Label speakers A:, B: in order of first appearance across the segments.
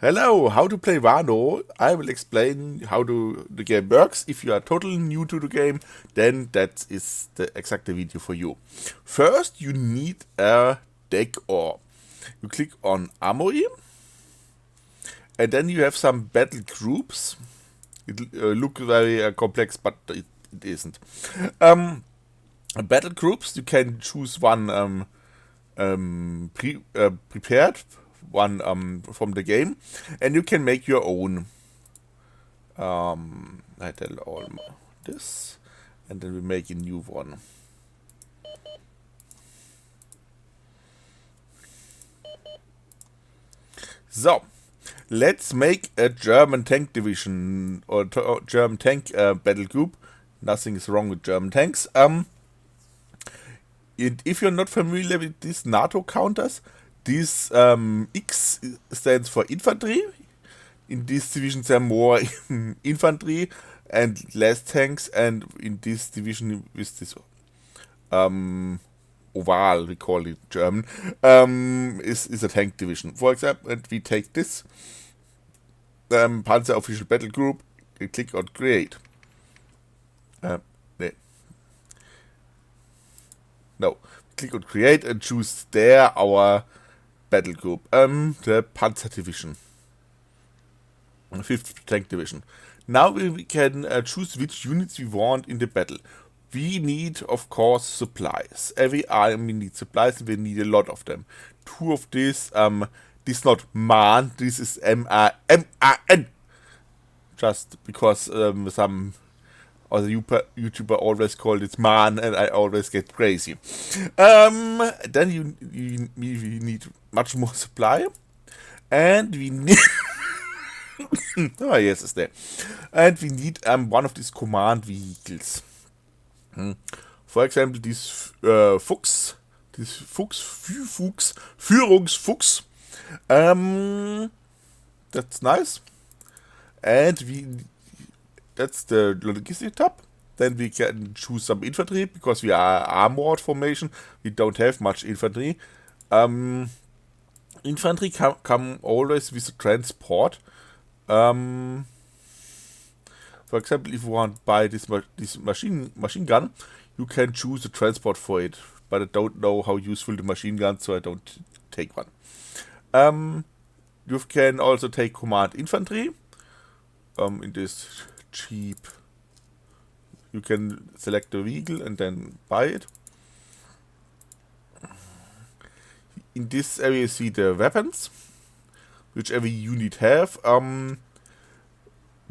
A: Hello, how to play Warno. I will explain how the game works. If you are totally new to the game, then that is the exact video for you. First, you need a deck or you click on Armory, and then you have some battle groups. It looks very complex, but it isn't. Battle groups, you can choose one prepared, one from the game, and you can make your own. I tell all this, and then we make a new one. So, let's make a German tank division or German tank battle group. Nothing is wrong with German tanks. If you're not familiar with these NATO counters, this X stands for infantry. In this division there are more infantry and less tanks, and in this division with this oval, we call it German, is a tank division. For example, and we take this Panzer Official Battle Group, click on Create. No, click on Create and choose there our battle group, the Panzer Division, 5th Tank Division. Now we can choose which units we want in the battle. We need, of course, supplies. Every army needs supplies, and we need a lot of them. Two of these, this is not MAN, this is MAN. Just because some other YouTuber always called it MAN, and I always get crazy. Then we need much more supply, and we need oh yes, it's there. And we need one of these command vehicles. For example, this Fuchs, Führungsfuchs. That's nice. And that's the logistic tab. Then we can choose some infantry, because we are armored formation. We don't have much infantry. Infantry come always with a transport. For example, if you want to buy this machine gun, you can choose a transport for it. But I don't know how useful the machine gun, so I don't take one. You can also take command infantry. In this cheap, you can select the vehicle and then buy it. In this area you see the weapons, which every unit have.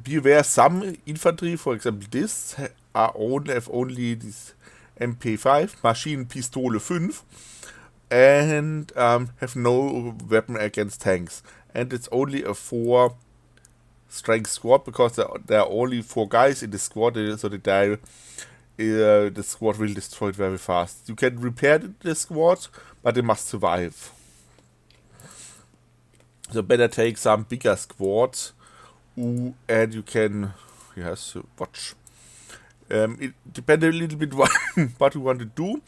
A: Beware, some infantry, for example this, have only this MP5, Maschinenpistole 5, and have no weapon against tanks. And it's only a 4 strength squad, because there are only 4 guys in the squad, so they die. The squad will destroy it very fast. You can repair the squad, but they must survive. So better take some bigger squads, and you can watch. It depends a little bit what you want to do.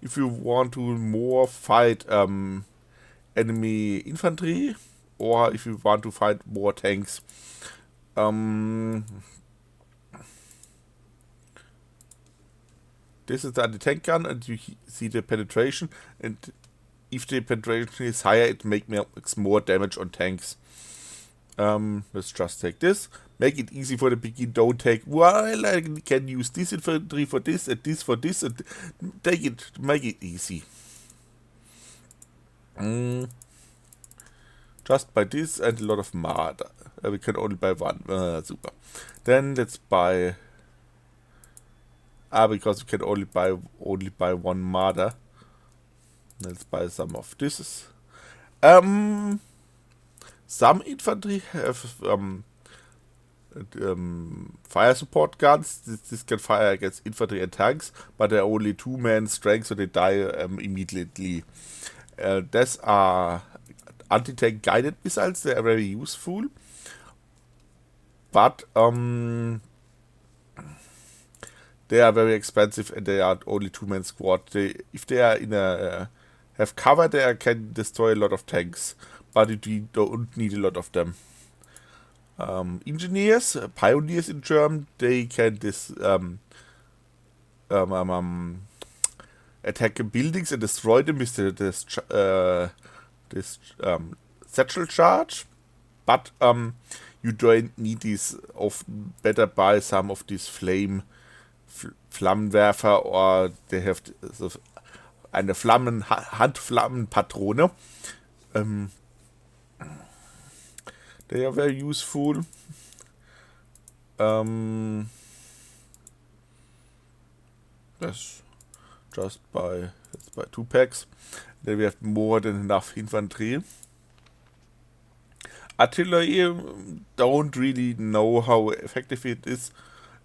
A: If you want to more fight enemy infantry, or if you want to fight more tanks. This is the anti-tank gun, and you see the penetration, and if the penetration is higher, it makes more damage on tanks. Let's just take this. Make it easy for the beginner. Don't take, well, I can use this infantry for this, and this for this, and make it easy. Just buy this and a lot of Marder. We can only buy one. Super. Then let's buy. Because we can only buy one Marder. Let's buy some of this. Some infantry have fire support guns. This can fire against infantry and tanks, but they're only 2-man strength, so they die immediately. These are anti-tank guided missiles. They are very useful, but they are very expensive, and they are only 2-man squad. If they are in a have cover, they can destroy a lot of tanks, but we don't need a lot of them. Engineers, pioneers in German, they can attack buildings and destroy them with this satchel charge, but you don't need these. Often better buy some of these Flammenwerfer, or they have so eine Handflammenpatrone. They are very useful. That's just let's buy 2 packs. Then we have more than enough infantry. Artillery, don't really know how effective it is.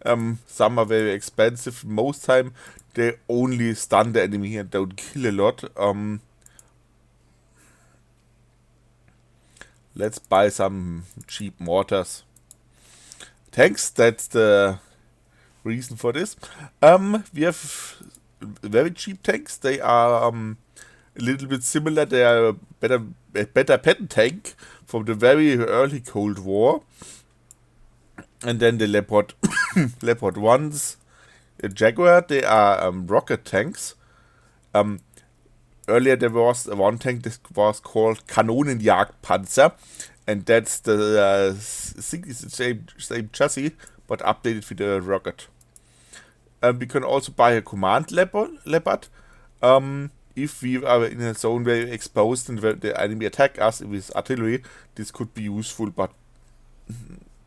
A: Some are very expensive. Most time they only stun the enemy and don't kill a lot. Let's buy some cheap mortars. Tanks, that's the reason for this. We have very cheap tanks. They are a little bit similar. They are a better pattern tank from the very early Cold War. And then the Leopard Leopard 1s, Jaguar, they are rocket tanks. Earlier there was one tank that was called Kanonenjagdpanzer, and that's the same chassis, but updated with the rocket. We can also buy a command leopard. If we are in a zone very exposed and the enemy attack us with artillery, this could be useful, but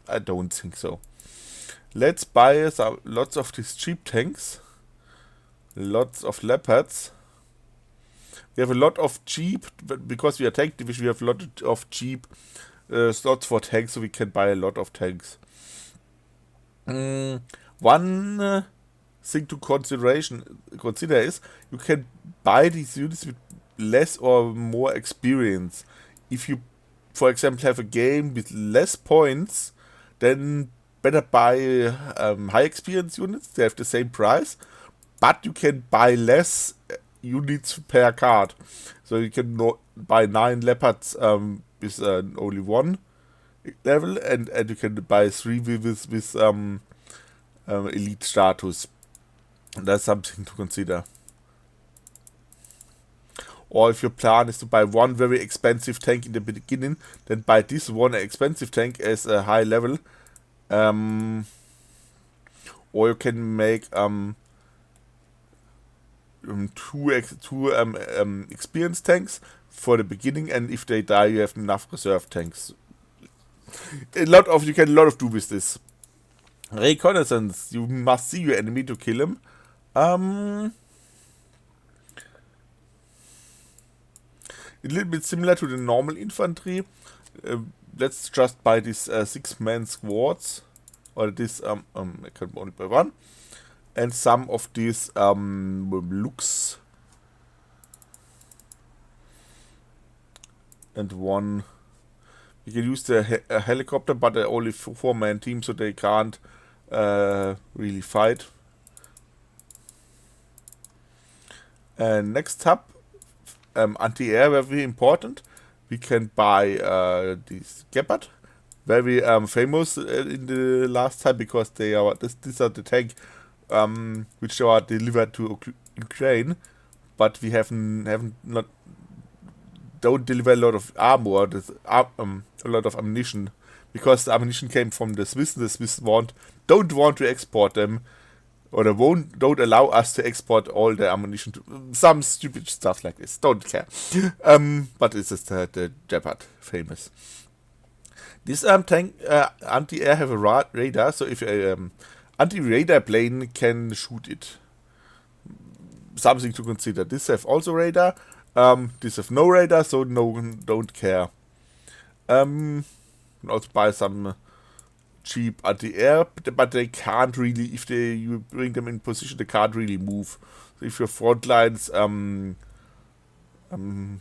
A: I don't think so. Let's buy lots of these cheap tanks, lots of leopards. We have a lot of cheap, because we are tank division, we have a lot of cheap slots for tanks, so we can buy a lot of tanks. One thing to consider is you can buy these units with less or more experience. If you, for example, have a game with less points, then better buy high experience units. They have the same price, but you can buy less units per card. So you can buy 9 leopards with only 1 level, and you can buy 3 with elite status. That's something to consider. Or if your plan is to buy one very expensive tank in the beginning, then buy this one expensive tank as a high level. Or you can make two experienced tanks for the beginning, and if they die, you have enough reserve tanks. You can a lot of do with this. Reconnaissance, you must see your enemy to kill him. A little bit similar to the normal infantry. Let's just buy these 6-man squads, or this I can only buy 1, and some of these looks, and 1. You can use the helicopter, but they're only 4-man team, so they can't really fight. And next up, anti-air, very important. We can buy this Gepard, very famous in the last time, because they are these are the tank which are delivered to Ukraine, but we don't deliver a lot of armor, a lot of ammunition, because the ammunition came from the Swiss. The Swiss don't want to export them, or they don't allow us to export all the ammunition to some stupid stuff like this. Don't care. But this is the Gepard famous. This tank anti-air have a radar, so if anti-radar plane can shoot it. Something to consider. This have also radar. This have no radar, so don't care. Also buy some cheap anti-air, but they can't really, if you bring them in position, they can't really move. So if your front lines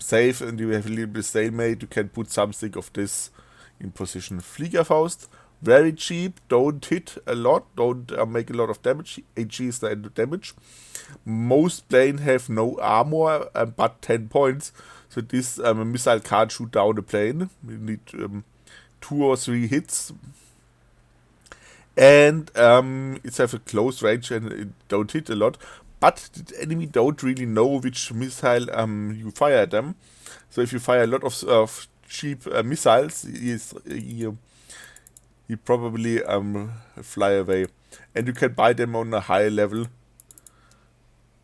A: safe and you have a little bit stalemate, you can put something of this in position. Fliegerfaust, very cheap, don't hit a lot, don't make a lot of damage. HG is the end of damage. Most plane have no armor, but 10 points, So this missile can't shoot down the plane. We need 2 or 3 hits. And it's have a close range and it don't hit a lot. But the enemy don't really know which missile you fire at them. So if you fire a lot of cheap missiles, he probably fly away. And you can buy them on a high level.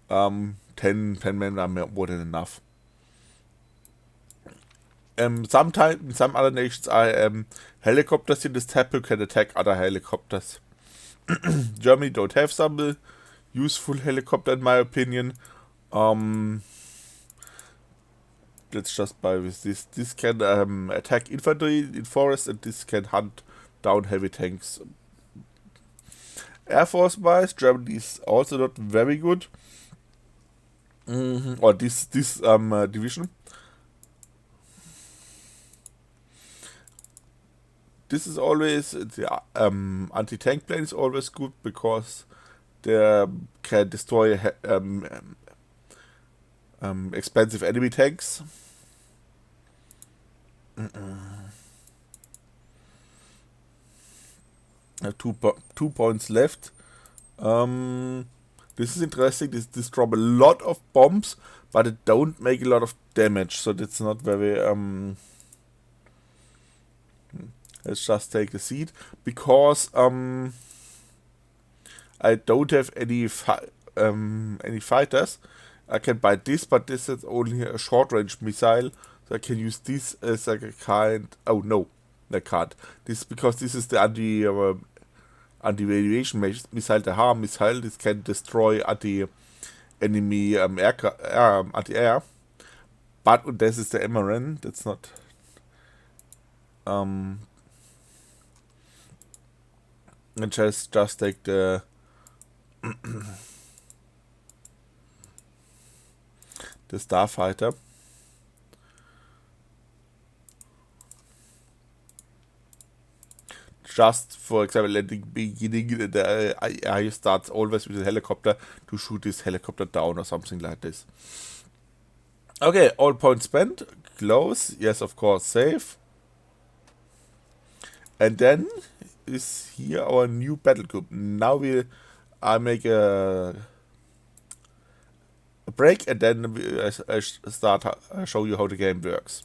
A: 10 men are more than enough. Sometimes some other nations are helicopters in this tab. You can attack other helicopters. Germany don't have some useful helicopter in my opinion. Let's just buy with this. This can attack infantry in forest, and this can hunt down heavy tanks. Air Force wise, Germany is also not very good. Or this division. This is always the anti-tank plane is always good because they can destroy expensive enemy tanks. 2 points left. This is interesting. This drop a lot of bombs, but it don't make a lot of damage, so that's not very. Let's just take the seat because I don't have any fighters. I can buy this, but this is only a short range missile, so I can use this as like a kind. Oh no, I can't. This because this is the anti-radiation missile, the harm missile. This can destroy anti-enemy anti-air. But this is the MRN. That's not. And just take the the starfighter. Just for example, at the beginning, I start always with a helicopter to shoot this helicopter down or something like this. Okay, all points spent. Close. Yes, of course, save. And then is here our new battle group. Now I make a break, and then I show you how the game works.